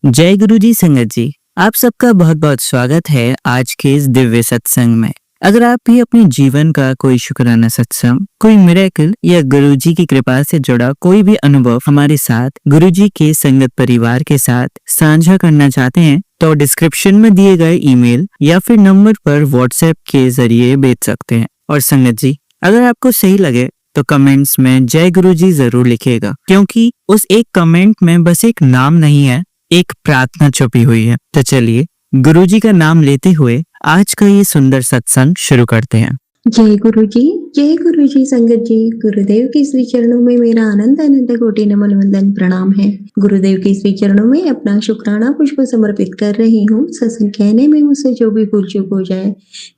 जय गुरु जी संगत जी, आप सबका बहुत बहुत स्वागत है आज के इस दिव्य सत्संग में। अगर आप भी अपने जीवन का कोई शुक्राना सत्संग, कोई मिरेकल या गुरु जी की कृपा से जुड़ा कोई भी अनुभव हमारे साथ गुरु जी के संगत परिवार के साथ साझा करना चाहते हैं तो डिस्क्रिप्शन में दिए गए ईमेल या फिर नंबर पर व्हाट्सएप के जरिए भेज सकते हैं। और संगत जी, अगर आपको सही लगे तो कमेंट्स में जय गुरु जी जरूर लिखिएगा, क्योंकि उस एक कमेंट में बस एक नाम नहीं है, एक प्रार्थना छुपी हुई है। तो चलिए गुरुजी का नाम लेते हुए आज का ये सुंदर सत्संग शुरू करते हैं। जय गुरु जी संगत जी। गुरुदेव के श्री चरणों में मेरा अनंत अनंत कोटि नमन वंदन प्रणाम है। गुरुदेव के श्री चरणों में अपना शुक्राना पुष्प समर्पित कर रही हूँ। सत्संग कहने में मुझसे जो भी भूल चूक हो जाए,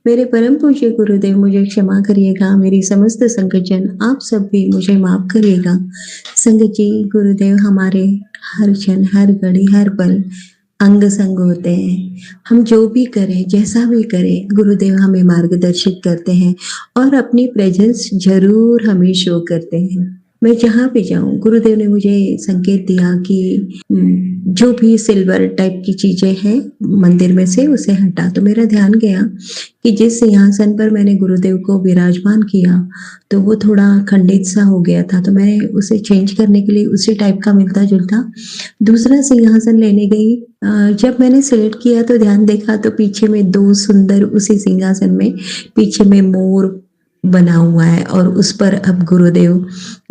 मेरे परम पूज्य गुरुदेव मुझे क्षमा करिएगा। मेरी समस्त संगत जन आप सब भी मुझे माफ करिएगा। संगत जी, गुरुदेव हमारे हर क्षण, हर घड़ी, हर पल अंग संग होते हैं। हम जो भी करें, जैसा भी करें, गुरुदेव हमें मार्गदर्शित करते हैं और अपनी प्रेजेंस जरूर हमें शो करते हैं। मैं जहाँ पे जाऊँ, गुरुदेव ने मुझे संकेत दिया कि जो भी सिल्वर टाइप की चीजें हैं मंदिर में से उसे हटा। तो मेरा ध्यान गया कि जिस सिंहासन पर मैंने गुरुदेव को विराजमान किया तो वो थोड़ा खंडित सा हो गया था, तो मैंने उसे चेंज करने के लिए उसी टाइप का मिलता जुलता दूसरा सिंहासन लेने गई। जब मैंने सिलेक्ट किया तो ध्यान देखा तो पीछे में दो सुंदर, उसी सिंहासन में पीछे में मोर बना हुआ है और उस पर अब गुरुदेव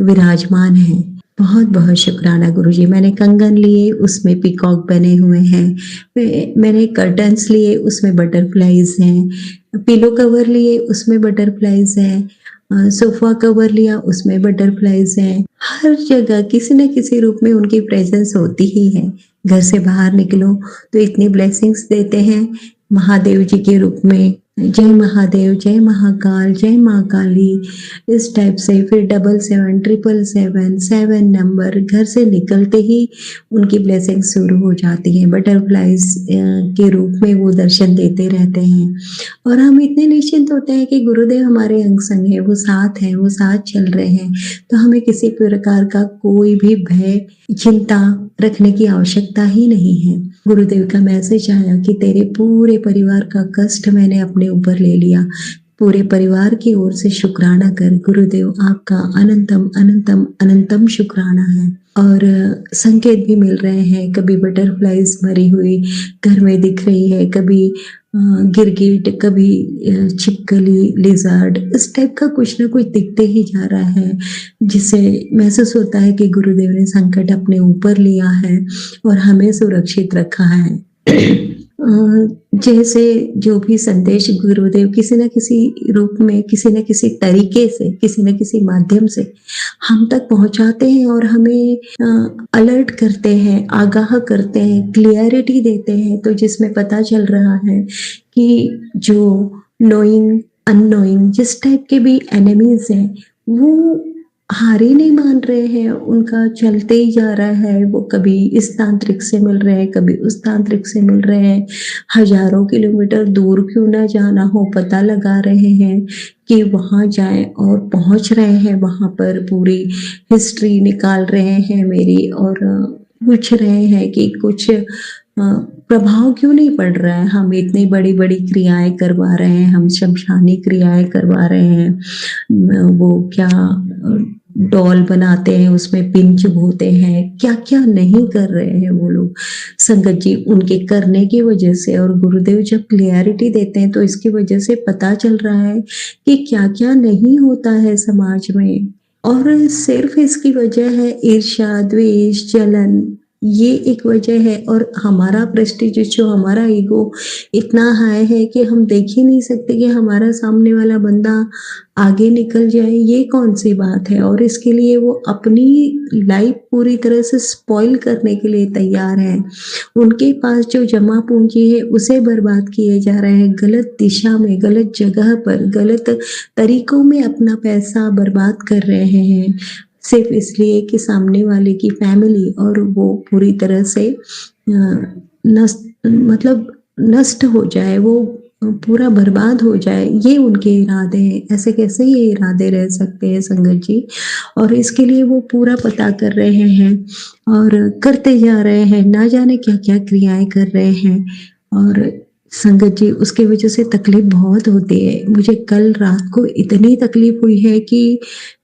विराजमान है। बहुत बहुत शुक्राना गुरुजी। मैंने कंगन लिए, उसमें पीकॉक बने हुए हैं। मैंने कर्टन्स लिए, उसमें बटरफ्लाईज हैं। पिलो कवर लिए, उसमें बटरफ्लाईज हैं। सोफा कवर लिया, उसमें बटरफ्लाईज हैं। हर जगह किसी न किसी रूप में उनकी प्रेजेंस होती ही है। घर से बाहर निकलो तो इतनी ब्लेसिंग्स देते हैं महादेव जी के रूप में। जय महादेव, जय महाकाल, जय माँ काली, इस टाइप से। फिर 777777 7 नंबर, घर से निकलते ही उनकी ब्लेसिंग शुरू हो जाती है। बटरफ्लाईज के रूप में वो दर्शन देते रहते हैं और हम इतने निश्चिंत होते हैं कि गुरुदेव हमारे अंग संग है, वो साथ हैं, वो साथ चल रहे हैं। तो हमें किसी प्रकार का कोई भी भय, चिंता रखने की आवश्यकता ही नहीं है। गुरुदेव का मैसेज आया कि तेरे पूरे परिवार का कष्ट मैंने अपने ऊपर ले लिया। पूरे परिवार की ओर से शुक्राना कर। गुरुदेव आपका अनंतम अनंतम अनंतम शुक्राना है। और संकेत भी मिल रहे हैं, कभी बटरफ्लाईज मरी हुई घर में दिख रही है, कभी गिरगिट, कभी छिपकली, लिजर्ड, इस टाइप का कुछ ना कुछ दिखते ही जा रहा है, जिससे महसूस होता है कि गुरुदेव ने संकट अपने ऊपर लिया है और हमें सुरक्षित रखा है। जैसे जो भी संदेश गुरुदेव किसी न किसी रूप में, किसी न किसी तरीके से, किसी न किसी माध्यम से हम तक पहुंचाते हैं और हमें अलर्ट करते हैं, आगाह करते हैं, क्लियरिटी देते हैं, तो जिसमें पता चल रहा है कि जो नोइंग, अननोइंग, जिस टाइप के भी एनिमीज हैं वो हार ही नहीं मान रहे हैं। उनका चलते ही जा रहा है। वो कभी इस तांत्रिक से मिल रहे हैं, कभी उस तांत्रिक से मिल रहे हैं। हजारों किलोमीटर दूर क्यों ना जाना हो, पता लगा रहे हैं कि वहां जाएं और पहुंच रहे हैं। वहां पर पूरी हिस्ट्री निकाल रहे हैं मेरी और पूछ रहे हैं कि कुछ प्रभाव क्यों नहीं पड़ रहा है। हम इतनी बड़ी बड़ी क्रियाएं करवा रहे हैं, हम शमशानी क्रियाएं करवा रहे हैं, वो क्या डॉल बनाते हैं, उसमें पिंच बोते हैं, क्या क्या नहीं कर रहे हैं वो लोग। संगत जी, उनके करने की वजह से और गुरुदेव जब क्लियरिटी देते हैं तो इसकी वजह से पता चल रहा है कि क्या क्या नहीं होता है समाज में। और सिर्फ इसकी वजह है ईर्ष्या, द्वेष, जलन, ये एक वजह है। और हमारा प्रेस्टीज, जो हमारा ईगो इतना हाई है कि हम देख ही नहीं सकते कि हमारा सामने वाला बंदा आगे निकल जाए, ये कौन सी बात है। और इसके लिए वो अपनी लाइफ पूरी तरह से स्पॉइल करने के लिए तैयार है। उनके पास जो जमा पूंजी है उसे बर्बाद किए जा रहे हैं, गलत दिशा में, गलत जगह पर, गलत तरीकों में अपना पैसा बर्बाद कर रहे हैं, सिर्फ इसलिए कि सामने वाले की फैमिली और वो पूरी तरह से नष्ट हो जाए, वो पूरा बर्बाद हो जाए, ये उनके इरादे हैं। ऐसे कैसे ये इरादे रह सकते हैं संगत जी? और इसके लिए वो पूरा पता कर रहे हैं और करते जा रहे हैं, ना जाने क्या-क्या क्रियाएँ कर रहे हैं। और संगत जी, उसकी वजह से तकलीफ़ बहुत होती है। मुझे कल रात को इतनी तकलीफ़ हुई है कि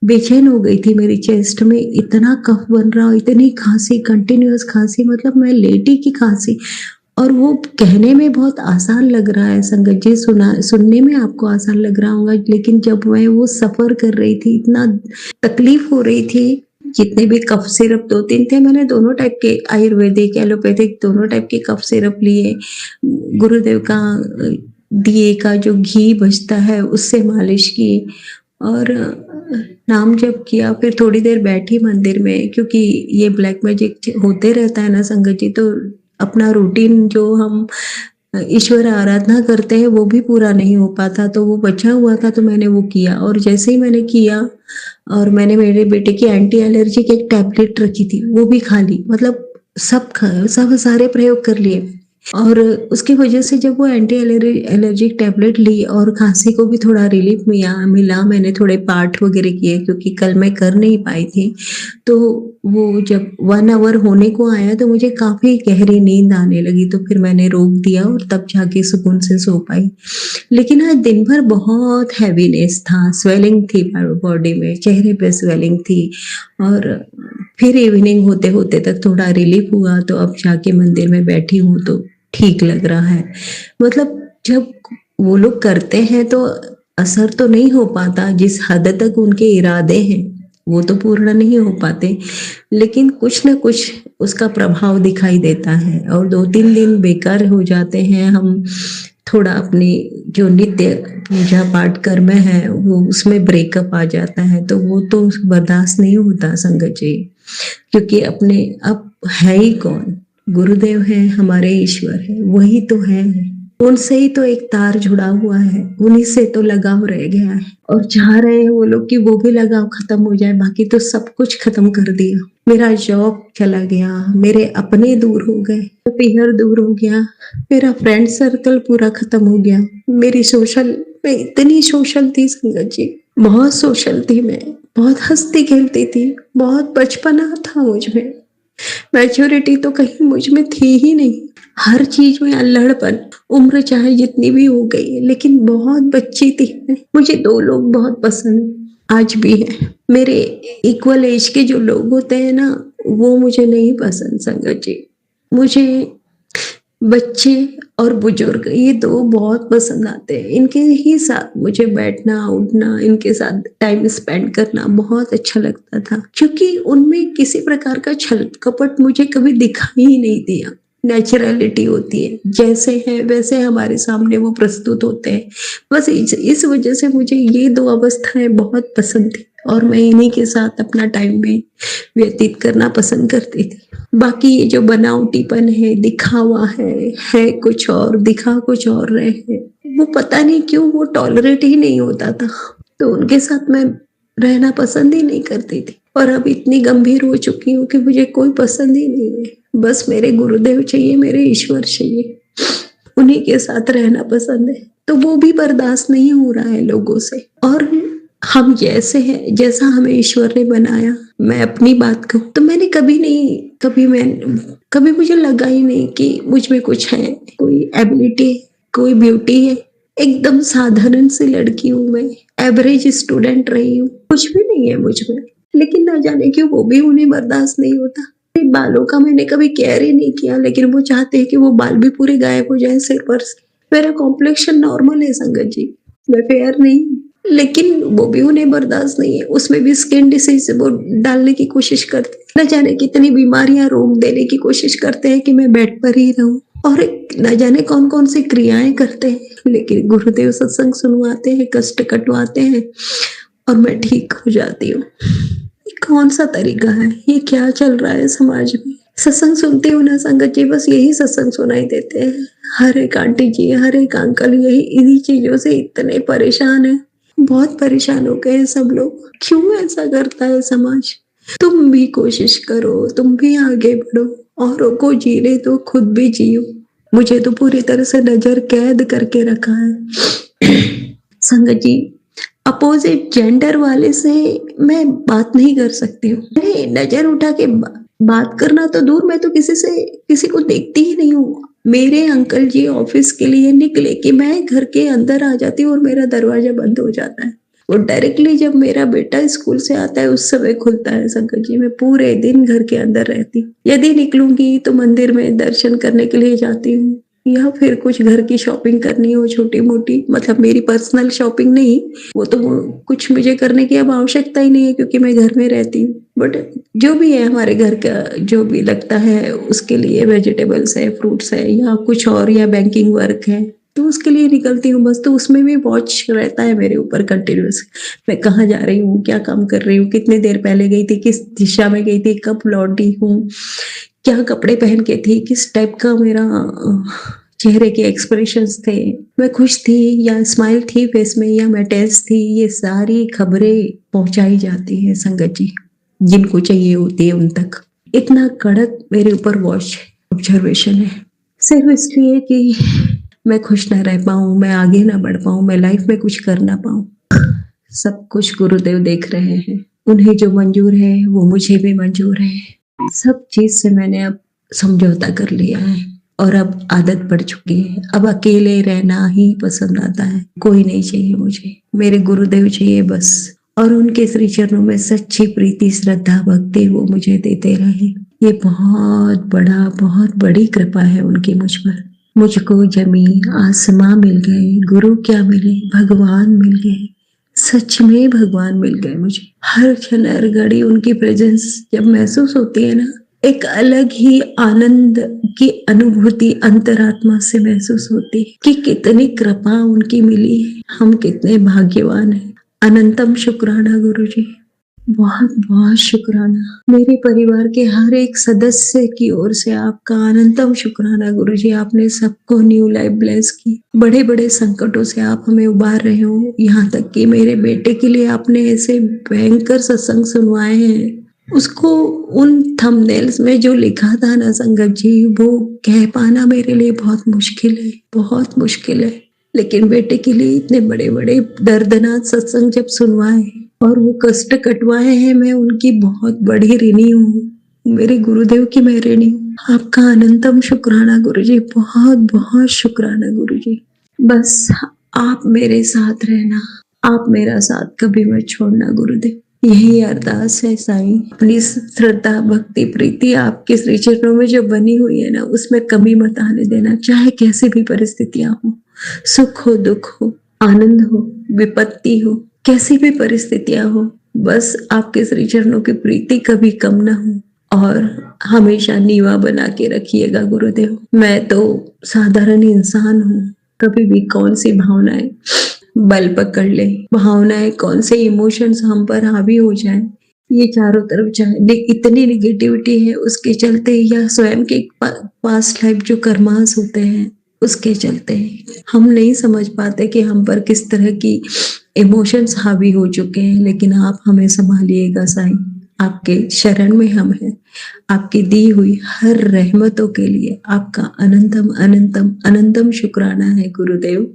बेचैन हो गई थी, मेरी चेस्ट में इतना कफ बन रहा, इतनी खाँसी, कंटिन्यूअस खाँसी, मतलब मैं लेटी की खाँसी। और वो कहने में बहुत आसान लग रहा है संगत जी, सुनने में आपको आसान लग रहा होगा, लेकिन जब मैं वो सफ़र कर रही थी, इतना तकलीफ़ हो रही थी। जितने भी कफ सिरप 2-3 थे, मैंने दोनों टाइप के, आयुर्वेदिक, एलोपैथिक, दोनों टाइप के कफ सिरप लिए। गुरुदेव का दिए का जो घी बचता है उससे मालिश की और नाम जप किया। फिर थोड़ी देर बैठी मंदिर में, क्योंकि ये ब्लैक मैजिक होते रहता है ना संगत जी, तो अपना रूटीन जो हम ईश्वर आराधना करते हैं वो भी पूरा नहीं हो पाता, तो वो बचा हुआ था तो मैंने वो किया। और जैसे ही मैंने किया, और मैंने मेरे बेटे की एंटी एलर्जी की एक टैबलेट रखी थी, वो भी खा ली। मतलब सब सारे प्रयोग कर लिए। और उसकी वजह से जब वो एंटी एलर्जिक टैबलेट ली और खांसी को भी थोड़ा रिलीफ मिला, मैंने थोड़े पाठ वगैरह किए क्योंकि कल मैं कर नहीं पाई थी। तो वो जब 1 आवर होने को आया तो मुझे काफ़ी गहरी नींद आने लगी, तो फिर मैंने रोक दिया और तब जाके सुकून से सो पाई। लेकिन आज दिन भर बहुत हैवीनेस था, स्वेलिंग थी बॉडी में, चेहरे पे स्वेलिंग थी। और फिर इवनिंग होते-होते तक थोड़ा रिलीफ हुआ, तो अब जाके मंदिर में बैठी हूँ तो ठीक लग रहा है। मतलब जब वो लोग करते हैं तो असर तो नहीं हो पाता, जिस हद तक उनके इरादे हैं वो तो पूर्ण नहीं हो पाते, लेकिन कुछ न कुछ उसका प्रभाव दिखाई देता है और 2-3 दिन बेकार हो जाते हैं। हम थोड़ा अपनी जो नित्य पूजा पाठ कर्म है वो उसमें ब्रेकअप आ जाता है, तो वो तो बर्दाश्त नहीं होता संगत जी। क्योंकि अपने अब है ही कौन? गुरुदेव हैं, हमारे ईश्वर है, वही तो है। उनसे ही तो एक तार जुड़ा हुआ है, उन्हीं से तो लगाव रह गया है। और चाह रहे हैं वो लोग कि वो भी लगाव खत्म हो जाए, बाकी तो सब कुछ खत्म कर दिया। मेरा जॉब चला गया, मेरे अपने दूर हो गए, पीहर दूर हो गया, मेरा फ्रेंड सर्कल पूरा खत्म हो गया। मेरी सोशल, मैं इतनी सोशल थी संगत जी, बहुत सोशल थी मैं, बहुत हंसती खेलती थी, बहुत बचपना था मुझ में। मैच्योरिटी तो कहीं मुझ में थी ही नहीं। हर चीज में अल्हड़पन, उम्र चाहे जितनी भी हो गई है, लेकिन बहुत बच्ची थी मैं। मुझे 2 लोग बहुत पसंद आज भी है। मेरे इक्वल एज के जो लोग होते हैं ना, वो मुझे नहीं पसंद संगत जी। मुझे बच्चे और बुजुर्ग, ये 2 बहुत पसंद आते हैं। इनके ही साथ मुझे बैठना, उठना, इनके साथ टाइम स्पेंड करना बहुत अच्छा लगता था, क्योंकि उनमें किसी प्रकार का छल कपट मुझे कभी दिखाई ही नहीं दिया। नेचुरलिटी होती है, जैसे हैं वैसे हमारे सामने वो प्रस्तुत होते हैं। बस इस वजह से मुझे ये 2 अवस्थाएं बहुत पसंद थी और मैं इन्हीं के साथ अपना टाइम भी व्यतीत करना पसंद करती थी। बाकी ये जो बनावटीपन है, दिखावा है कुछ और, दिखा कुछ और रहे हैं, वो पता नहीं क्यों वो टॉलरेट ही नहीं होता था। तो उनके साथ मैं रहना पसंद ही नहीं करती थी। और अब इतनी गंभीर हो चुकी हूँ कि मुझे कोई पसंद ही नहीं है। बस मेरे गुरुदेव चाहिए, मेरे ईश्वर चाहिए, उन्हीं के साथ रहना पसंद है। तो वो भी बर्दाश्त नहीं हो रहा है लोगों से। और हम जैसे हैं, जैसा हमें ईश्वर ने बनाया, मैं अपनी बात कहूँ तो मैंने कभी मुझे लगा ही नहीं कि मुझ में कुछ है, कोई एबिलिटी है, कोई ब्यूटी है। एकदम साधारण सी लड़की हूँ मैं, एवरेज स्टूडेंट रही हूँ, कुछ भी नहीं है मुझ में। लेकिन ना जाने क्यों वो भी उन्हें बर्दाश्त नहीं होता। मेरे बालों का मैंने कभी केयर ही नहीं किया, लेकिन वो चाहते हैं कि वो बाल भी पूरे गायब हो जाए सिर पर से। मेरा कॉम्प्लेक्शन नॉर्मल है संगत जी, मैं फेयर नहीं हूँ, लेकिन वो भी उन्हें बर्दाश्त नहीं है। उसमें भी स्किन डिसीज वो डालने की कोशिश करते हैं, न जाने कितनी बीमारियां रोक देने की कोशिश करते हैं कि मैं बेड पर ही रहूं, और न जाने कौन कौन सी क्रियाएं करते हैं। लेकिन गुरुदेव सत्संग सुनवाते हैं, कष्ट कटवाते हैं और मैं ठीक हो जाती हूँ। ये कौन सा तरीका है? ये क्या चल रहा है समाज में? सत्संग सुनते हो ना संगत जी, बस यही सत्संग सुनाई देते हैं। हर एक आंटी जी, हर एक अंकल यही इन्हीं चीजों से इतने परेशान है, बहुत परेशान हो गए हैं सब लोग। क्यों ऐसा करता है समाज? तुम भी कोशिश करो, तुम भी आगे बढ़ो, औरों को जीने दो, खुद भी जियो। मुझे तो पूरी तरह से नजर कैद करके रखा है। संगत जी, अपोजिट जेंडर वाले से मैं बात नहीं कर सकती हूँ। मैंने नजर उठा के बात करना तो दूर, मैं तो किसी को देखती ही नहीं हूँ। मेरे अंकल जी ऑफिस के लिए निकले कि मैं घर के अंदर आ जाती हूँ और मेरा दरवाजा बंद हो जाता है। वो डायरेक्टली जब मेरा बेटा स्कूल से आता है उस समय खुलता है। संकट जी, मैं पूरे दिन घर के अंदर रहती हूँ। यदि निकलूंगी तो मंदिर में दर्शन करने के लिए जाती हूँ, या फिर कुछ घर की शॉपिंग करनी हो छोटी मोटी, मतलब मेरी पर्सनल शॉपिंग नहीं, वो तो कुछ मुझे करने की अब आवश्यकता ही नहीं है क्योंकि मैं घर में रहती हूँ। बट जो भी है हमारे घर का जो भी लगता है उसके लिए, वेजिटेबल्स है, फ्रूट्स है या कुछ और, या बैंकिंग वर्क है, तो उसके लिए निकलती हूँ बस। तो उसमें भी वॉच रहता है मेरे ऊपर कंटिन्यूस, मैं कहाँ जा रही हूँ, क्या काम कर रही हूँ, कितनी देर पहले गई थी, किस दिशा में गई थी, कब लौटी हूँ, क्या कपड़े पहन के थी, किस टाइप का मेरा चेहरे के एक्सप्रेशंस थे, मैं खुश थी या स्माइल थी फेस में, या मैं टेंस थी। ये सारी खबरें पहुंचाई जाती है संगत जी, जिनको चाहिए होती है उन तक। इतना कड़क मेरे ऊपर वॉच ऑब्जर्वेशन है, सिर्फ इसलिए कि मैं खुश ना रह पाऊं, मैं आगे ना बढ़ पाऊं, मैं लाइफ में कुछ कर ना पाऊं। सब कुछ गुरुदेव देख रहे हैं, उन्हें जो मंजूर है वो मुझे भी मंजूर है। सब चीज से मैंने अब समझौता कर लिया है और अब आदत पड़ चुकी है। अब अकेले रहना ही पसंद आता है, कोई नहीं चाहिए मुझे, मेरे गुरुदेव चाहिए बस। और उनके श्री चरणों में सच्ची प्रीति, श्रद्धा, भक्ति वो मुझे देते रहे। ये बहुत बड़ी कृपा है उनकी मुझ पर। मुझको जमीन आसमां मिल गए, गुरु क्या मिले, भगवान मिल गए। सच में भगवान मिल गए मुझे। हर क्षण हर घड़ी उनकी प्रेजेंस जब महसूस होती है ना, एक अलग ही आनंद की अनुभूति अंतरात्मा से महसूस होती है कि कितनी कृपा उनकी मिली है, हम कितने भाग्यवान हैं। अनंतम शुक्राना गुरुजी, बहुत बहुत शुक्राना। मेरे परिवार के हर एक सदस्य की ओर से आपका अनंतम शुक्राना गुरुजी। आपने सबको न्यू लाइफ ब्लेस की, बड़े बड़े संकटों से आप हमें उबार रहे हो। यहाँ तक कि मेरे बेटे के लिए आपने ऐसे भयंकर सत्संग सुनवाए हैं, उसको उन थंबनेल्स में जो लिखा था ना संगत जी, वो कह पाना मेरे लिए बहुत मुश्किल है, बहुत मुश्किल है। लेकिन बेटे के लिए इतने बड़े बड़े दर्दनाक सत्संग जब सुनवाए और वो कष्ट कटवाए हैं, मैं उनकी बहुत बड़ी ऋणी हूँ, मेरे गुरुदेव की मैं ऋणी हूँ। आपका अनंतम शुक्राना गुरुजी, बहुत बहुत शुक्राना गुरुजी। बस आप मेरे साथ रहना, आप मेरा साथ कभी मत छोड़ना गुरुदेव, यही अरदास है साईं। अपनी श्रद्धा, भक्ति, प्रीति आपके श्री चरणों में जो बनी हुई है ना, उसमें कमी मत आने देना। चाहे कैसी भी परिस्थितियां हो, सुख हो, दुख हो, आनंद हो, विपत्ति हो, कैसी भी परिस्थितियां हो, बस आपके श्री चरणों की प्रीति कभी कम ना हो और हमेशा नीवा बना के रखिएगा गुरुदेव। मैं तो साधारण इंसान हूँ, कभी भी कौन सी भावनाएं बल पकड़ ले, भावनाएं कौन से इमोशंस हम पर हावी हो जाए, ये चारों तरफ चाहे इतनी निगेटिविटी है उसके चलते, या स्वयं के पास्ट लाइफ जो कर्मास होते हैं उसके चलते हम नहीं समझ पाते कि हम पर किस तरह की इमोशंस हावी हो चुके हैं। लेकिन आप हमें संभालिएगा साईं, आपके शरण में हम हैं। आपकी दी हुई हर रहमतों के लिए आपका अनंतम अनंतम अनंतम शुक्राना है गुरुदेव।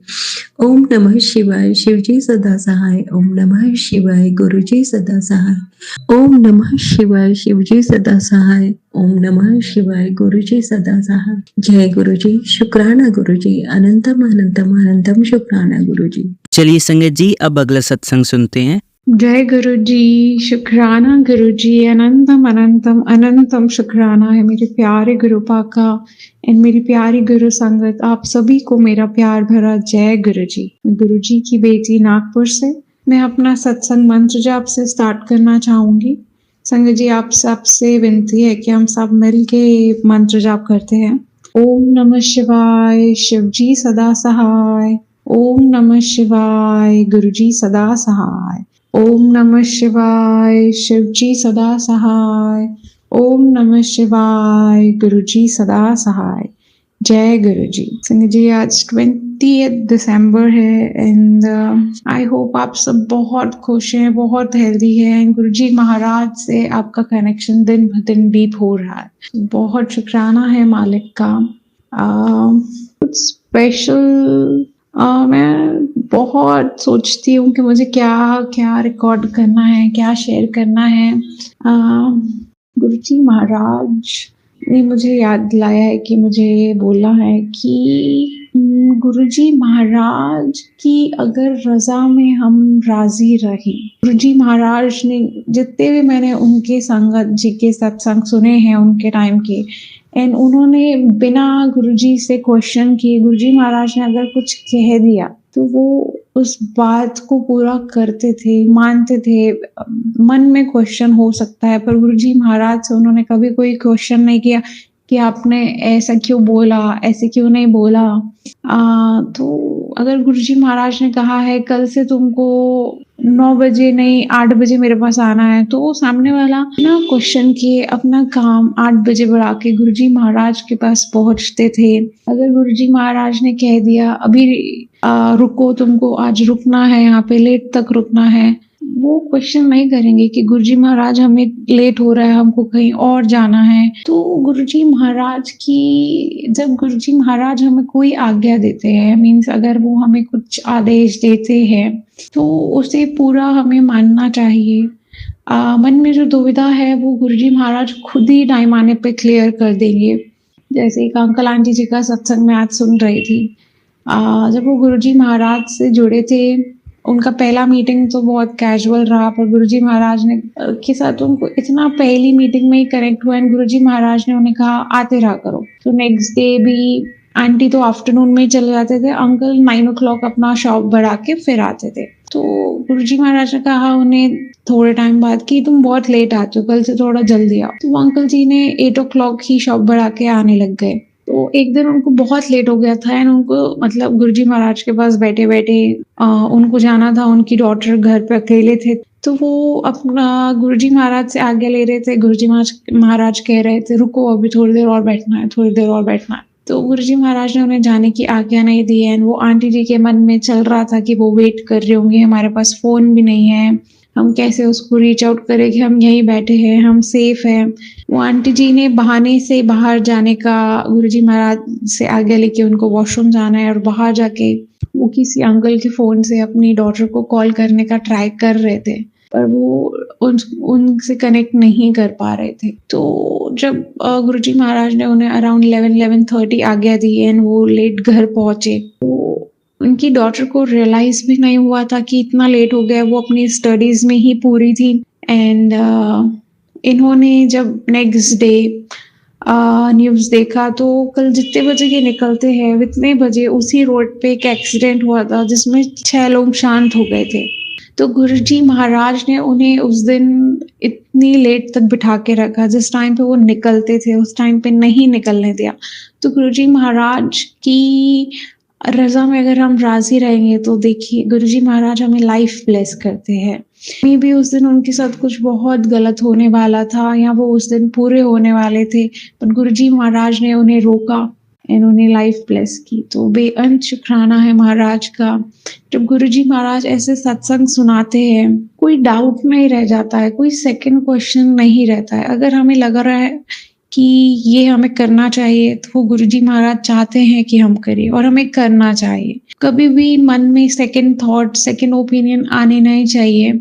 ओम नमः शिवाय, शिवजी सदा सहाय। ओम नमः शिवाय, गुरुजी सदा सहाय। ओम नमः शिवाय, शिवजी सदा सहाय। ओम नमः शिवाय, गुरुजी सदा सहाय। जय गुरुजी, शुक्राना गुरुजी, अनंतम अनंतम अनंतम शुक्राना गुरुजी। चलिए संगत जी, अब अगला सत्संग सुनते हैं। जय गुरु जी, शुक्राना गुरु जी, अनंतम अनंतम अनंतम शुक्राना है मेरे प्यारे गुरु पाका एंड मेरी प्यारी गुरु संगत। आप सभी को मेरा प्यार भरा जय गुरु जी। गुरु जी की बेटी नागपुर से मैं अपना सत्संग मंत्र जाप से स्टार्ट करना चाहूंगी। संगत जी, आप सबसे विनती है कि हम सब मिल के मंत्र जाप करते हैं। ओम नमः शिवाय, शिव जी सदा सहाय। ओम नमः शिवाय, गुरु जी सदा सहाय। ओम नमः शिवाय, शिव जी सदा सहाय। ओम नमः शिवाय, गुरु जी सदा सहाय। जय गुरु जी। संगत जी, आज 20 दिसंबर है एंड आई होप आप सब बहुत खुश हैं, बहुत हेल्दी हैं एंड गुरु जी महाराज से आपका कनेक्शन दिन ब दिन डीप हो रहा है। बहुत शुक्राना है मालिक का कुछ स्पेशल मैं बहुत सोचती हूँ कि मुझे क्या क्या रिकॉर्ड करना है, क्या शेयर करना है। गुरुजी महाराज ने मुझे याद दिलाया है कि मुझे बोलना है कि गुरुजी महाराज की अगर रज़ा में हम राज़ी रहें। गुरुजी महाराज ने जितने भी मैंने उनके संगत जी के सत्संग सुने हैं उनके टाइम के, एंड उन्होंने बिना गुरुजी से क्वेश्चन किए गुरुजी महाराज ने अगर कुछ कह दिया तो वो उस बात को पूरा करते थे, मानते थे। मन में क्वेश्चन हो सकता है पर गुरुजी महाराज से उन्होंने कभी कोई क्वेश्चन नहीं किया कि आपने ऐसा क्यों बोला, ऐसे क्यों नहीं बोला। तो अगर गुरुजी महाराज ने कहा है कल से तुमको 9 बजे नहीं 8 बजे मेरे पास आना है, तो वो सामने वाला ना क्वेश्चन किए अपना काम 8 बजे बढ़ा के गुरुजी महाराज के पास पहुंचते थे। अगर गुरुजी महाराज ने कह दिया अभी रुको, तुमको आज रुकना है, यहाँ पे लेट तक रुकना है, वो क्वेश्चन नहीं करेंगे कि गुरुजी महाराज हमें लेट हो रहा है, हमको कहीं और जाना है। तो गुरुजी महाराज की जब गुरुजी महाराज हमें कोई आज्ञा देते हैं, मीन्स अगर वो हमें कुछ आदेश देते हैं तो उसे पूरा हमें मानना चाहिए। मन में जो दुविधा है वो गुरुजी महाराज खुद ही टाइम आने पे क्लियर कर देंगे। जैसे एक अंकल आंटी जी का सत्संग में आज सुन रही थी। जब वो गुरुजी महाराज से जुड़े थे, उनका पहला मीटिंग तो बहुत कैजुअल रहा, पर गुरुजी महाराज ने के साथ उनको इतना पहली मीटिंग में ही कनेक्ट हुआ एंड गुरुजी महाराज ने उन्हें कहा आते रहा करो। तो नेक्स्ट डे भी आंटी तो आफ्टरनून में ही चले जाते थे, अंकल 9 o'clock अपना शॉप बढ़ा के फिर आते थे। तो गुरुजी महाराज ने कहा उन्हें थोड़े टाइम बाद कि तुम बहुत लेट आते हो, कल से थोड़ा जल्दी आओ। तो अंकल जी ने 8 o'clock ही शॉप बढ़ा के आने लग गए। तो एक दिन उनको बहुत लेट हो गया था एंड उनको मतलब गुरुजी महाराज के पास बैठे बैठे उनको जाना था, उनकी डॉटर घर पे अकेले थे। तो वो अपना गुरुजी महाराज से आज्ञा ले रहे थे। गुरुजी महाराज कह रहे थे रुको अभी थोड़ी देर और बैठना है, थोड़ी देर और बैठना है। तो गुरुजी महाराज ने उन्हें जाने की आज्ञा नहीं दी एंड वो आंटी जी के मन में चल रहा था कि वो वेट कर रहे होंगे, हमारे पास फोन भी नहीं है, हम कैसे उसको रीच आउट करें कि हम यहीं बैठे हैं, हम सेफ हैं। वो आंटी जी ने बहाने से बाहर जाने का गुरुजी महाराज से आज्ञा लेके उनको वॉशरूम जाना है और बाहर जाके वो किसी अंकल के फोन से अपनी डॉटर को कॉल करने का ट्राई कर रहे थे, पर वो उनसे कनेक्ट नहीं कर पा रहे थे। तो जब गुरुजी महाराज ने उन्हें अराउंड 11-11:30 आज्ञा दी एंड वो लेट घर पहुंचे, तो उनकी डॉटर को रियलाइज भी नहीं हुआ था कि इतना लेट हो गया। वो अपनी स्टडीज में ही पूरी थी एंड इन्होंने जब नेक्स्ट डे न्यूज़ देखा तो कल जितने बजे ये निकलते हैं उतने बजे उसी रोड पे एक एक्सीडेंट हुआ था जिसमें 6 लोग शांत हो गए थे। तो गुरुजी महाराज ने उन्हें उस दिन इतनी लेट तक बिठा के रखा, जिस टाइम पे वो निकलते थे उस टाइम पे नहीं निकलने दिया। तो गुरुजी महाराज की रज़ा में अगर हम राज़ी रहेंगे तो देखिए गुरुजी महाराज हमें लाइफ ब्लेस करते हैं। मे भी उस दिन उनके साथ कुछ बहुत गलत होने वाला था या वो उस दिन पूरे होने वाले थे, पर गुरुजी महाराज ने उन्हें रोका एंड उन्हें लाइफ ब्लेस की। तो बेअंत शुक्राना है महाराज का। जब गुरुजी महाराज ऐसे सत्संग सुनाते हैं कोई डाउट नहीं रह जाता है, कोई सेकंड क्वेश्चन नहीं रहता है। अगर हमें लग रहा है कि ये हमें करना चाहिए तो वो गुरुजी महाराज चाहते हैं कि हम करें और हमें करना चाहिए। कभी भी मन में सेकंड थॉट, सेकंड ओपिनियन आने नहीं चाहिए।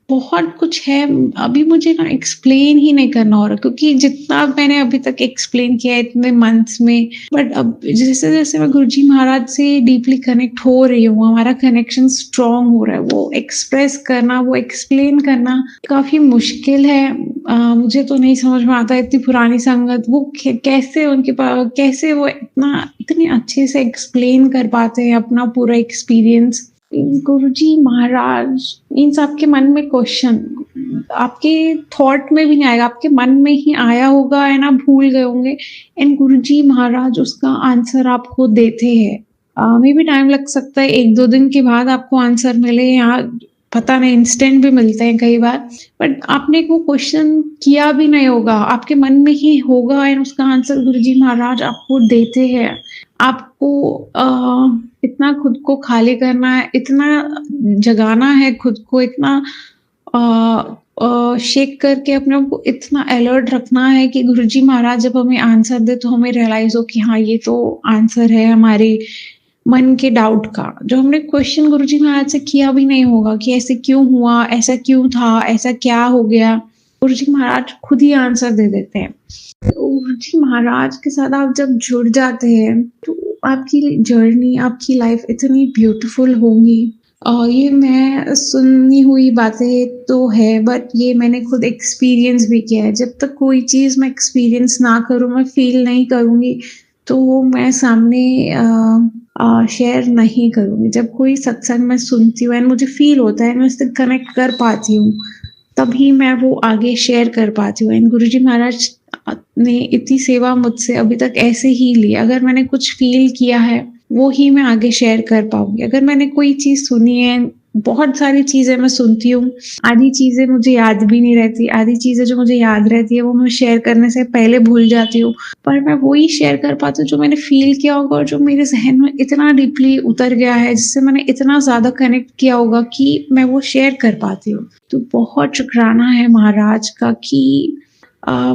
बहुत कुछ है, अभी मुझे ना एक्सप्लेन ही नहीं करना हो रहा क्योंकि जितना मैंने अभी तक एक्सप्लेन किया है इतने मंथ्स में, बट अब जैसे जैसे मैं गुरुजी महाराज से डीपली कनेक्ट हो रही हूँ, हमारा कनेक्शन स्ट्रॉन्ग हो रहा है। वो एक्सप्रेस करना, वो एक्सप्लेन करना काफ़ी मुश्किल है। मुझे तो नहीं समझ में आता इतनी पुरानी संगत वो कैसे उनके पास कैसे वो इतने अच्छे से एक्सप्लेन कर पाते हैं अपना पूरा एक्सपीरियंस। गुरुजी महाराज मीन्स आपके मन में क्वेश्चन आपके थॉट में भी नहीं आएगा, आपके मन में ही आया होगा है ना, भूल गए होंगे एंड गुरुजी महाराज उसका आंसर आपको देते हैं। मे भी टाइम लग सकता है, 1-2 दिन के बाद आपको आंसर मिले या पता नहीं इंस्टेंट भी मिलते हैं कई बार, बट आपने वो क्वेश्चन किया भी नहीं होगा, आपके मन में ही होगा एंड उसका आंसर गुरुजी महाराज आपको देते हैं। आपको इतना खुद को खाली करना है, इतना जगाना है खुद को, इतना शेक करके अपने आप को इतना अलर्ट रखना है कि गुरुजी महाराज जब हमें आंसर दे तो हमें रियलाइज़ हो कि हाँ, ये तो आंसर है हमारे मन के डाउट का, जो हमने क्वेश्चन गुरुजी महाराज से किया भी नहीं होगा कि ऐसे क्यों हुआ, ऐसा क्यों था, ऐसा क्या हो गया? गुरुजी महाराज खुद ही आंसर दे देते हैं। तो गुरुजी महाराज के साथ आप जब जुड़ जाते हैं, तो आपकी जर्नी, आपकी लाइफ इतनी ब्यूटीफुल होगी। ये मैं सुनी हुई बातें तो है, बट ये मैंने खुद एक्सपीरियंस भी किया है। जब तक कोई चीज़ मैं एक्सपीरियंस ना करूँ, मैं फ़ील नहीं करूँगी, तो वो मैं सामने शेयर नहीं करूँगी। जब कोई सत्संग मैं सुनती हूँ एंड मुझे फ़ील होता है, मैं उससे कनेक्ट कर पाती हूँ, तभी मैं वो आगे शेयर कर पाती हूँ। एंड गुरुजी महाराज ने इतनी सेवा मुझसे अभी तक ऐसे ही ली। अगर मैंने कुछ फ़ील किया है, वो ही मैं आगे शेयर कर पाऊँगी। अगर मैंने कोई चीज़ सुनी है, बहुत सारी चीज़ें मैं सुनती हूँ, आधी चीज़ें मुझे याद भी नहीं रहती, आधी चीज़ें जो मुझे याद रहती है, वो मैं शेयर करने से पहले भूल जाती हूँ। पर मैं वही शेयर कर पाती हूँ जो मैंने फ़ील किया होगा और जो मेरे ज़हन में इतना डीपली उतर गया है, जिससे मैंने इतना ज़्यादा कनेक्ट किया होगा कि मैं वो शेयर कर पाती हूँ। तो बहुत शुकराना है महाराज का कि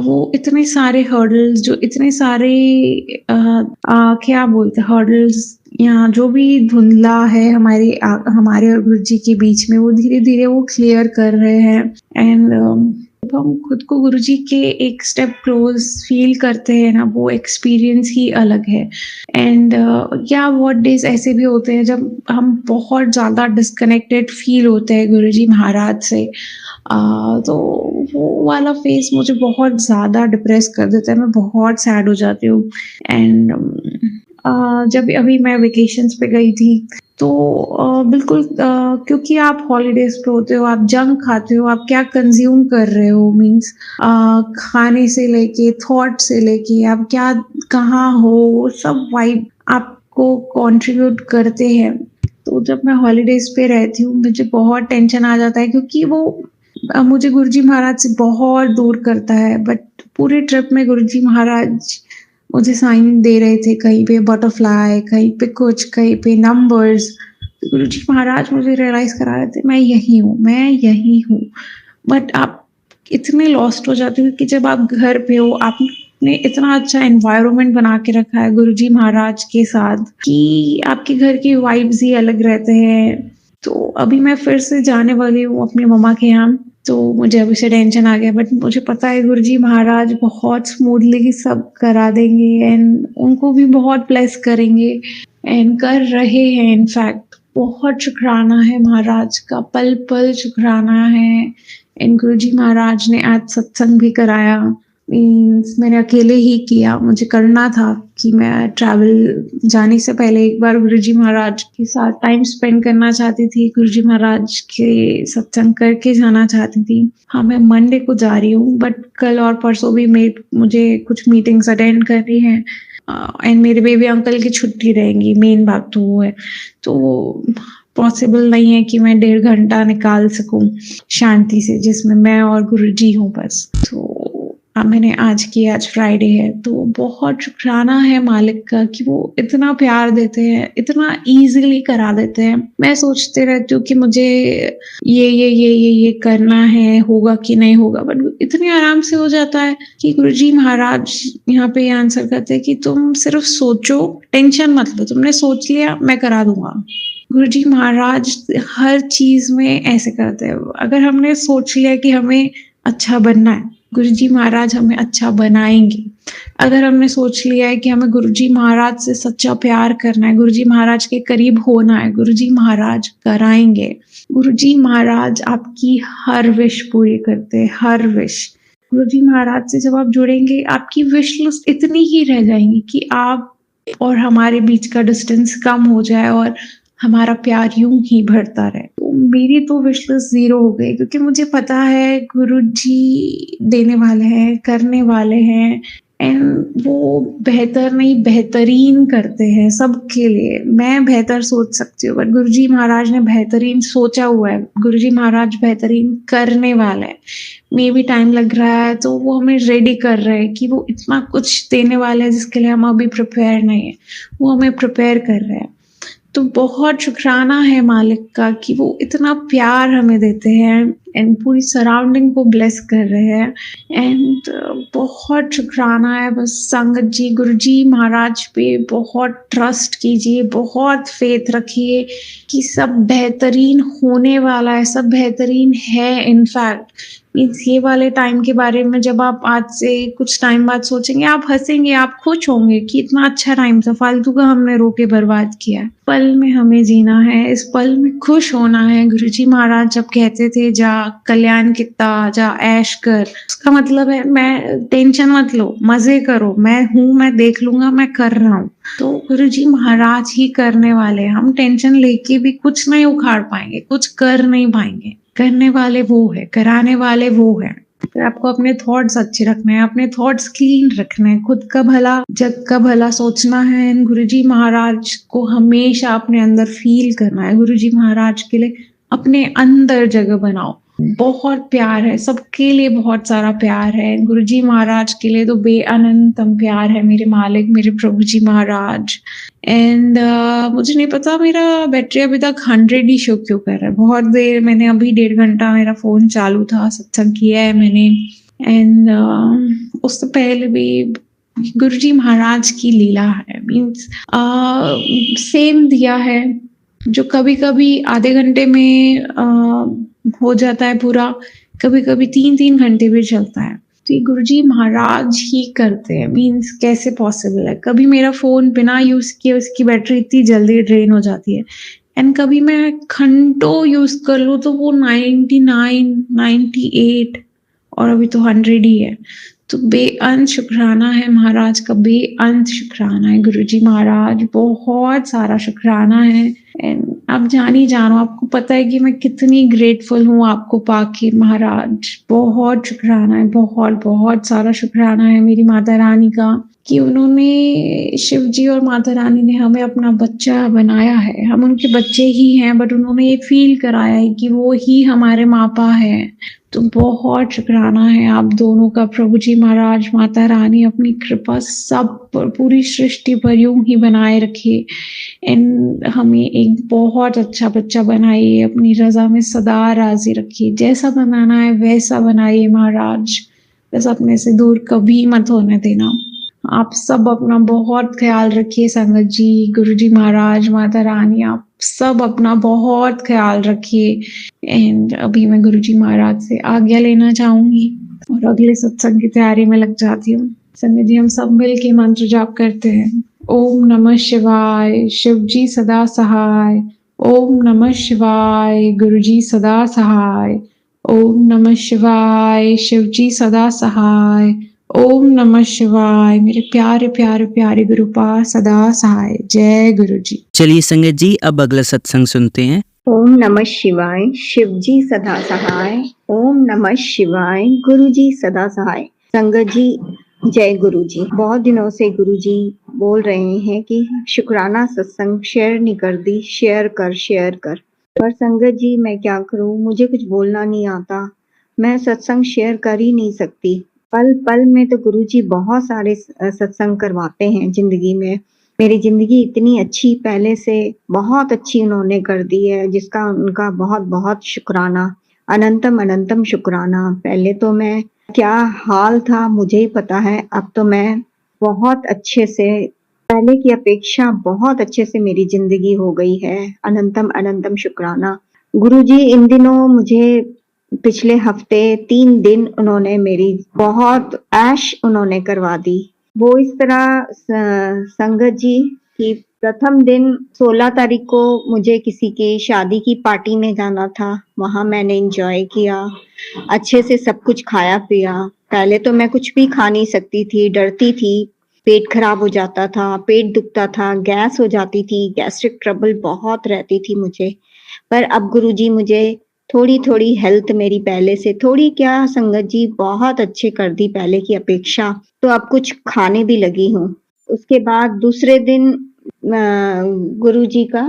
वो इतने सारे हर्डल्स, जो इतने सारे क्या बोलते हैं हर्डल्स, या जो भी धुंधला है हमारे और गुरुजी के बीच में, वो धीरे-धीरे वो क्लियर कर रहे हैं। एंड जब हम खुद को गुरुजी के एक स्टेप क्लोज फील करते हैं ना, वो एक्सपीरियंस ही अलग है। एंड या बहुत डेज ऐसे भी होते हैं जब हम बहुत ज़्यादा डिस्कनेक्टेड फील होते हैं गुरुजी महाराज से। तो वो वाला फेज़ मुझे बहुत ज़्यादा डिप्रेस कर देता है, मैं बहुत सैड हो जाती हूँ। एंड जब अभी मैं वेकेशंस पे गई थी, तो बिल्कुल क्योंकि आप हॉलीडेज़ पे होते हो, आप जंक खाते हो, आप क्या कंज़्यूम कर रहे हो, मीन्स खाने से लेके, थॉट से लेके, आप क्या कहाँ हो, वो सब वाइब आपको कंट्रीब्यूट करते हैं। तो जब मैं हॉलीडेज़ पे रहती हूँ, मुझे बहुत टेंशन आ जाता है, क्योंकि वो मुझे गुरुजी महाराज से बहुत दूर करता है। बट पूरे ट्रिप में गुरुजी महाराज मुझे साइन दे रहे थे, कहीं पे बटरफ्लाई, कहीं पे कुछ, कहीं पे नंबर्स। गुरुजी महाराज मुझे रियलाइज़ करा रहे थे, मैं यही हूँ, मैं यही हूँ। बट आप इतने लॉस्ट हो जाते हो कि जब आप घर पे हो, आपने इतना अच्छा एनवायरनमेंट बना के रखा है गुरुजी महाराज के साथ कि आपके घर की वाइब्स ही अलग रहते हैं। तो अभी मैं फिर से जाने वाली हूँ अपनी मम्मा के यहाँ, तो मुझे अभी से टेंशन आ गया, बट मुझे पता है गुरुजी महाराज बहुत स्मूथली सब करा देंगे एंड उनको भी बहुत ब्लेस करेंगे, एंड कर रहे हैं। इनफैक्ट बहुत शुक्राना है महाराज का, पल पल शुक्राना है। एंड गुरुजी महाराज ने आज सत्संग भी कराया, मीन्स मैंने अकेले ही किया, मुझे करना था कि मैं ट्रैवल जाने से पहले एक बार गुरुजी महाराज के साथ टाइम स्पेंड करना चाहती थी, गुरुजी महाराज के सत्संग करके जाना चाहती थी। हाँ, मैं मंडे को जा रही हूँ, बट कल और परसों भी मुझे कुछ मीटिंग्स अटेंड करनी है, एंड मेरे बेबी अंकल की छुट्टी रहेंगी, मेन बात तो वो है। तो पॉसिबल नहीं है कि मैं 1.5 घंटा निकाल सकूं शांति से, जिसमें मैं और गुरुजी हूँ बस। तो मैंने आज फ्राइडे है, तो बहुत शुक्राना है मालिक का कि वो इतना प्यार देते हैं, इतना इजीली करा देते हैं। मैं सोचते रहती हूँ कि मुझे ये करना है, होगा कि नहीं होगा, बट इतने आराम से हो जाता है कि गुरुजी महाराज यहाँ पे ये आंसर करते हैं कि तुम सिर्फ सोचो, टेंशन मत लो, तुमने सोच लिया, मैं करा दूंगा। गुरुजी महाराज हर चीज में ऐसे करते हैं। अगर हमने सोच लिया कि हमें अच्छा बनना है, गुरुजी महाराज हमें अच्छा बनाएंगे। अगर हमने सोच लिया है कि हमें गुरुजी महाराज से सच्चा प्यार करना है, गुरुजी महाराज के करीब होना है, गुरुजी महाराज कराएंगे। गुरुजी महाराज आपकी हर विश पूरी करते हैं, हर विश। गुरुजी महाराज से जब आप जुड़ेंगे, आपकी विश लिस्ट इतनी ही रह जाएंगी कि आप और हमारे बीच का डिस्टेंस कम हो जाए और हमारा प्यार यूं ही बढ़ता रहे। तो मेरी तो विश लिस्ट 0 हो गई, क्योंकि मुझे पता है गुरुजी देने वाले हैं, करने वाले हैं, एंड वो बेहतर नहीं बेहतरीन करते हैं सबके लिए। मैं बेहतर सोच सकती हूँ, बट गुरुजी महाराज ने बेहतरीन सोचा हुआ है, गुरुजी महाराज बेहतरीन करने वाले हैं। मे भी टाइम लग रहा है, तो वो हमें रेडी कर रहे हैं कि वो इतना कुछ देने वाले हैं जिसके लिए हम अभी प्रिपेयर नहीं है, वो हमें प्रिपेयर कर रहे हैं। तो बहुत शुक्राना है मालिक का कि वो इतना प्यार हमें देते हैं, एंड पूरी सराउंडिंग को ब्लेस कर रहे हैं। एंड बहुत शुक्राना है बस संगत जी, गुरु जी महाराज पे बहुत ट्रस्ट कीजिए, बहुत फेथ रखिए कि सब बेहतरीन होने वाला है, सब बेहतरीन है। इनफैक्ट मीन्स ये वाले टाइम के बारे में जब आप आज से कुछ टाइम बाद सोचेंगे, आप हंसेंगे, आप खुश होंगे कि इतना अच्छा टाइम था, फालतू का हमने रोके बर्बाद किया। पल में हमें जीना है, इस पल में खुश होना है। गुरुजी महाराज जब कहते थे जा कल्याण किता, जा ऐश कर, उसका मतलब है मैं टेंशन मत लो, मजे करो, मैं हूँ, मैं देख लूंगा, मैं कर रहा हूँ। तो गुरुजी महाराज ही करने वाले, हम टेंशन लेके भी कुछ नहीं उखाड़ पाएंगे, कुछ कर नहीं पाएंगे। करने वाले वो है, कराने वाले वो है। तो आपको अपने थॉट्स अच्छे रखने हैं, अपने थॉट्स क्लीन रखने हैं, खुद का भला जग का भला सोचना है। गुरुजी महाराज को हमेशा अपने अंदर फील करना है। गुरुजी महाराज के लिए अपने अंदर जगह बनाओ। बहुत प्यार है, सबके लिए बहुत सारा प्यार है। गुरुजी महाराज के लिए तो बेअनंतम प्यार है, मेरे मालिक, मेरे प्रभु जी महाराज। एंड मुझे नहीं पता मेरा बैटरी अभी तक 100 ही शो क्यों कर रहा है। बहुत देर मैंने अभी 1.5 घंटा मेरा फोन चालू था, सत्संग किया है मैंने। एंड उससे पहले भी गुरुजी महाराज की लीला है, मीन्स सेम दिया है जो कभी कभी आधे घंटे में हो जाता है पूरा, कभी कभी 3-3 घंटे भी चलता है। तो ये गुरुजी महाराज ही करते हैं। मीन्स कैसे पॉसिबल है? कभी मेरा फोन बिना यूज किए उसकी बैटरी इतनी जल्दी ड्रेन हो जाती है, एंड कभी मैं घंटों यूज कर लूँ तो वो 99, 98 और अभी तो 100 ही है। तो बेअंत शुक्राना है महाराज का, बेअंत शुक्राना है गुरुजी महाराज, बहुत सारा शुक्राना है। एंड आप जान ही जानो, आपको पता है कि मैं कितनी ग्रेटफुल हूँ आपको पाके महाराज। बहुत शुक्राना है, बहुत बहुत सारा शुक्राना है मेरी माता रानी का कि उन्होंने, शिव जी और माता रानी ने हमें अपना बच्चा बनाया है। हम उनके बच्चे ही हैं, बट उन्होंने ये फील कराया है कि वो ही हमारे मापा है। तो बहुत शुक्राना है आप दोनों का, प्रभु जी महाराज, माता रानी अपनी कृपा सब पर, पूरी सृष्टि पर यूं ही बनाए रखे। एंड हमें एक बहुत अच्छा बच्चा बनाइए, अपनी रजा में सदा राजी रखिए। जैसा बनाना है वैसा बनाइए महाराज, बस अपने से दूर कभी मत होने देना। आप सब अपना बहुत ख्याल रखिए संगत जी, गुरुजी महाराज, माता रानी, आप सब अपना बहुत ख्याल रखिए। एंड अभी मैं गुरुजी महाराज से आज्ञा लेना चाहूंगी और अगले सत्संग की तैयारी में लग जाती हूँ। संगत जी हम सब मिल के मंत्र जाप करते हैं। ओम नमः शिवाय, शिव जी सदा सहाय। ओम नमः शिवाय, गुरुजी सदा सहाय। ओम नमः शिवाय, शिव जी सदा सहाय। ओम नमः शिवाय, मेरे प्यारे प्यारे प्यारे गुरुपा सदा सहाय। जय गुरु जी। चलिए संगत जी अब अगला सत्संग सुनते हैं। ओम नमः शिवाय, शिव जी सदा सहाय। ओम नमः शिवाय, गुरु जी सदा सहाय। संगत जी जय गुरु जी। बहुत दिनों से गुरु जी बोल रहे हैं कि शुक्राना सत्संग शेयर नहीं कर दी, शेयर कर। पर संगत जी मैं क्या करूं, मुझे कुछ बोलना नहीं आता, मैं सत्संग शेयर कर ही नहीं सकती। पल पल में तो गुरु जी बहुत सारे सत्संग करवाते हैं जिंदगी में। मेरी जिंदगी इतनी अच्छी पहले से बहुत अच्छी उन्होंने कर दी है, जिसका उनका बहुत बहुत शुक्राना, अनंतम अनंतम शुक्राना। पहले तो मैं क्या हाल था मुझे ही पता है, अब तो मैं बहुत अच्छे से, पहले की अपेक्षा बहुत अच्छे से मेरी जिंदगी हो गई है। अनंतम अनंतम शुक्राना। गुरुजी इन दिनों मुझे पिछले हफ्ते 3 दिन उन्होंने मेरी बहुत ऐश उन्होंने करवा दी। वो इस तरह संगत जी की प्रथम दिन 16 तारीख को मुझे किसी की शादी की पार्टी में जाना था, वहां मैंने एंजॉय किया, अच्छे से सब कुछ खाया पिया। पहले तो मैं कुछ भी खा नहीं सकती थी, डरती थी, पेट खराब हो जाता था, पेट दुखता था, गैस हो जाती थी, गैस्ट्रिक ट्रबल बहुत रहती थी मुझे। पर अब गुरुजी मुझे थोड़ी थोड़ी हेल्थ मेरी पहले से, थोड़ी क्या संगत जी, बहुत अच्छे कर दी पहले की अपेक्षा, तो अब कुछ खाने भी लगी हूँ। उसके बाद दूसरे दिन गुरुजी का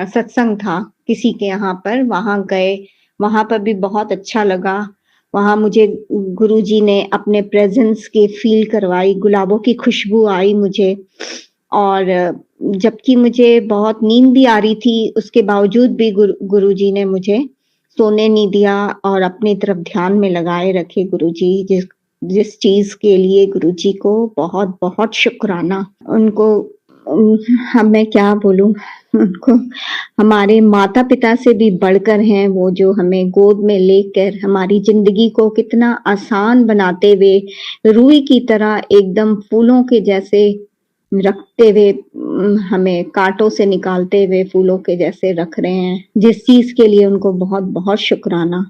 सत्संग था किसी के यहाँ पर, वहां गए, वहां पर भी बहुत अच्छा लगा। वहां मुझे गुरुजी ने अपने प्रेजेंस की फील करवाई, गुलाबों की खुशबू आई मुझे, और जबकि मुझे बहुत नींद भी आ रही थी, उसके बावजूद भी गुरुजी ने मुझे सोने नहीं दिया और अपनी तरफ ध्यान में लगाए रखे गुरुजी। जिस जिस चीज के लिए गुरुजी को बहुत बहुत शुक्राना। उनको मैं क्या बोलूं, उनको हमारे माता पिता से भी बढ़कर हैं वो, जो हमें गोद में लेकर हमारी जिंदगी को कितना आसान बनाते हुए, रूई की तरह एकदम फूलों के जैसे रखते हुए, हमें कांटों से निकालते हुए फूलों के जैसे रख रहे हैं। जिस चीज के लिए उनको बहुत बहुत शुक्राना।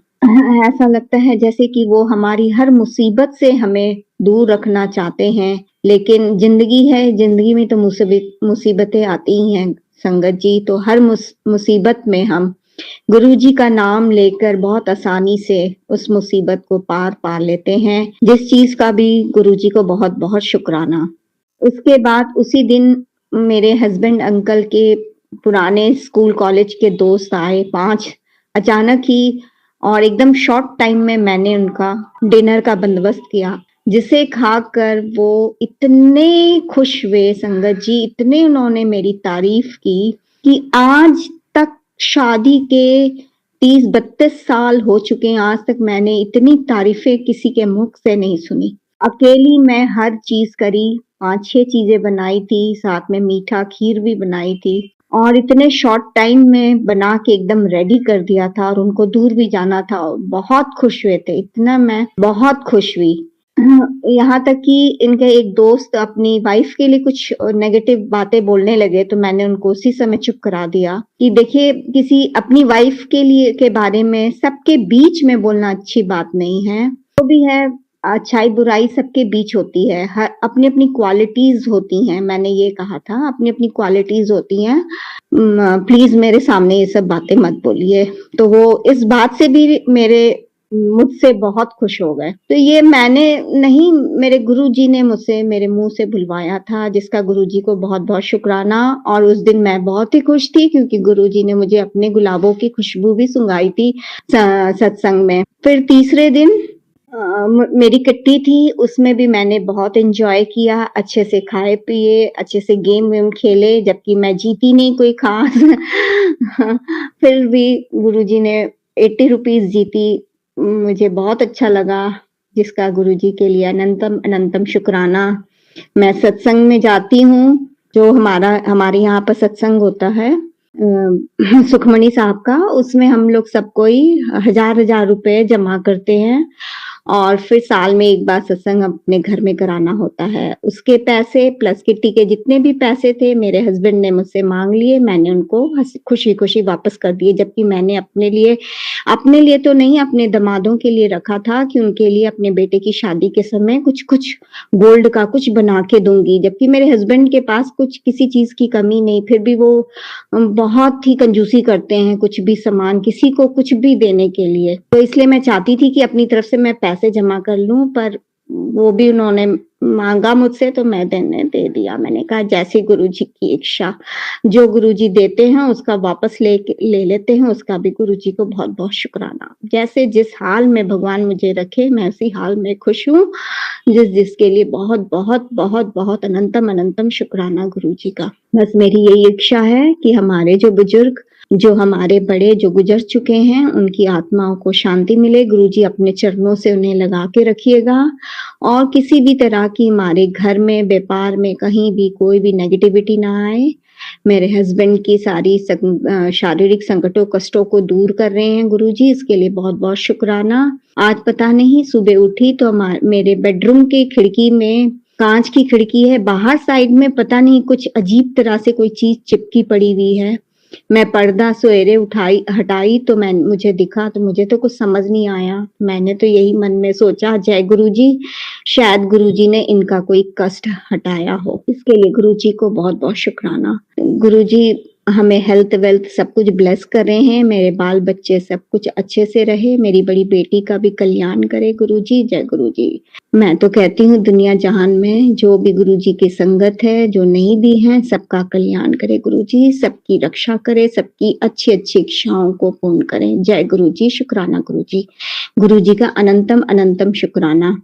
ऐसा लगता है जैसे कि वो हमारी हर मुसीबत से हमें दूर रखना चाहते हैं, लेकिन जिंदगी है, जिंदगी में तो मुसीबतें आती ही हैं संगत जी। तो हर मुसीबत में हम गुरुजी का नाम लेकर बहुत आसानी से उस मुसीबत को पार पा लेते हैं। जिस चीज का भी गुरुजी को बहुत बहुत शुक्राना। उसके बाद उसी दिन मेरे हस्बैंड अंकल के पुराने स्कूल कॉलेज के दोस्त आए 5 अचानक ही, और एकदम शॉर्ट टाइम में मैंने उनका डिनर का बंदोबस्त किया, जिसे खाकर वो इतने खुश हुए संगत जी, इतने उन्होंने मेरी तारीफ की कि आज तक शादी के 30-32 साल हो चुके हैं, आज तक मैंने इतनी तारीफें किसी के मुख से नहीं सुनी। अकेली मैं हर चीज करी, 5-6 चीजें बनाई थी, साथ में मीठा खीर भी बनाई थी, और इतने शॉर्ट टाइम में बना के एकदम रेडी कर दिया था, और उनको दूर भी जाना था। बहुत खुश हुए थे, इतना मैं बहुत खुश हुई। यहाँ तक कि इनके एक दोस्त अपनी वाइफ के लिए कुछ नेगेटिव बातें बोलने लगे, तो मैंने उनको उसी समय चुप करा दिया कि देखिए, किसी अपनी वाइफ के लिए के बारे में सबके बीच में बोलना अच्छी बात नहीं है। तो भी है, अच्छाई बुराई सबके बीच होती है, हर अपनी अपनी क्वालिटीज होती हैं। मैंने ये कहा था, अपनी अपनी क्वालिटीज होती हैं, प्लीज मेरे सामने ये सब बातें मत बोलिए। तो वो इस बात से भी मुझसे बहुत खुश हो गए। तो ये मैंने नहीं, मेरे गुरुजी ने मुझसे मेरे मुंह से बुलवाया था, जिसका गुरुजी को बहुत बहुत शुक्राना। और उस दिन मैं बहुत ही खुश थी, क्योंकि गुरुजी ने मुझे अपने गुलाबों की खुशबू भी सुंघाई थी सत्संग में। फिर तीसरे दिन मेरी किट्टी थी, उसमें भी मैंने बहुत एंजॉय किया, अच्छे से खाए पिए, अच्छे से गेम वेम खेले, जबकि मैं जीती नहीं कोई खास। फिर भी गुरुजी ने 80 रुपीज जीती, मुझे बहुत अच्छा लगा, जिसका गुरुजी के लिए अनंतम अनंतम शुक्राना। मैं सत्संग में जाती हूँ, जो हमारे यहाँ पर सत्संग होता है सुखमणि साहब का, उसमें हम लोग सब कोई 1000 रुपए जमा करते हैं, और फिर साल में एक बार सत्संग अपने घर में कराना होता है। उसके पैसे प्लस किट्टी के जितने भी पैसे थे, मेरे हस्बैंड ने मुझसे मांग लिए, मैंने उनको खुशी खुशी वापस कर दिए, जबकि मैंने अपने लिए तो नहीं, अपने दामादों के लिए रखा था कि उनके लिए अपने बेटे की शादी के समय कुछ कुछ गोल्ड का कुछ बना के दूंगी। जबकि मेरे हस्बैंड के पास कुछ किसी चीज की कमी नहीं, फिर भी वो बहुत ही कंजूसी करते हैं, कुछ भी सामान किसी को कुछ भी देने के लिए। तो इसलिए मैं चाहती थी कि अपनी तरफ से मैं पैसे जमा कर लूं, पर वो भी उन्होंने मांगा मुझसे, तो मैं दे दिया। मैंने कहा जैसे गुरुजी की इच्छा, जो गुरुजी देते हैं उसका वापस ले लेते हैं, उसका भी गुरुजी को बहुत बहुत शुक्राना। जैसे जिस हाल में भगवान मुझे रखे, मैं उसी हाल में खुश हूँ। जिसके लिए बहुत बहुत बहुत बहुत अनंतम अनंतम शुक्राना गुरुजी का। बस मेरी यही इच्छा है कि हमारे जो बुजुर्ग, जो हमारे बड़े जो गुजर चुके हैं, उनकी आत्माओं को शांति मिले। गुरुजी अपने चरणों से उन्हें लगा के रखिएगा, और किसी भी तरह की हमारे घर में, व्यापार में, कहीं भी कोई भी नेगेटिविटी ना आए। मेरे हस्बैंड की सारी शारीरिक संकटों कष्टों को दूर कर रहे हैं गुरुजी, इसके लिए बहुत बहुत शुक्राना। आज पता नहीं, सुबह उठी तो मेरे बेडरूम की खिड़की में, कांच की खिड़की है, बाहर साइड में पता नहीं कुछ अजीब तरह से कोई चीज चिपकी पड़ी हुई है। मैं पर्दा सवेरे हटाई तो मुझे दिखा, तो मुझे तो कुछ समझ नहीं आया। मैंने तो यही मन में सोचा, जय गुरुजी, शायद गुरुजी ने इनका कोई कष्ट हटाया हो। इसके लिए गुरुजी को बहुत बहुत शुक्राना। गुरुजी हमें हेल्थ वेल्थ सब कुछ ब्लेस कर रहे हैं, मेरे बाल बच्चे सब कुछ अच्छे से रहे, मेरी बड़ी बेटी का भी कल्याण करे गुरुजी। जय गुरुजी। मैं तो कहती हूँ दुनिया जहान में जो भी गुरुजी की संगत है, जो नहीं भी है, सबका कल्याण करे गुरुजी, सबकी रक्षा करे, सबकी अच्छी अच्छी इच्छाओं को पूर्ण करें। जय गुरुजी, शुक्राना गुरुजी। गुरुजी का अनंतम अनंतम शुक्राना।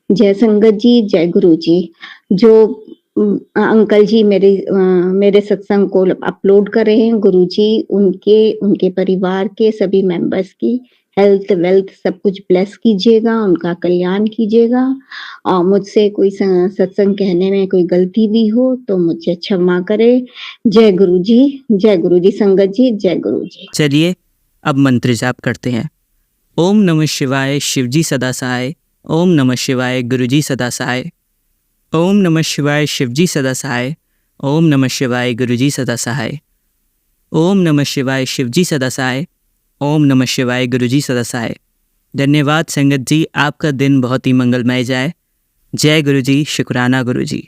जय संगत जी, जय गुरुजी। जो अंकल जी मेरे सत्संग को अपलोड कर रहे हैं। गुरुजी उनके परिवार के सभी मेंबर्स की हेल्थ वेल्थ सब कुछ ब्लेस कीजिएगा, उनका कल्याण कीजिएगा। और मुझसे कोई सत्संग कहने में कोई गलती भी हो तो मुझे क्षमा करे। जय गुरु जी संगत जी, जय गुरु जी। चलिए अब मंत्र जाप करते हैं। ओम नमः शिवाय शिवजी सदा सहाय। ओम नमः शिवाय गुरुजी सदा सहाय। ओम नमः शिवाय शिवजी सदा सहाय। ओम नमः शिवाय गुरुजी सदा सहाय। ओम नमः शिवाय शिवजी सदा सहाय। ओम नमः शिवाय गुरुजी सदा सहाय। धन्यवाद संगत जी, आपका दिन बहुत ही मंगलमय जाए। जय गुरुजी, शुक्राना गुरुजी।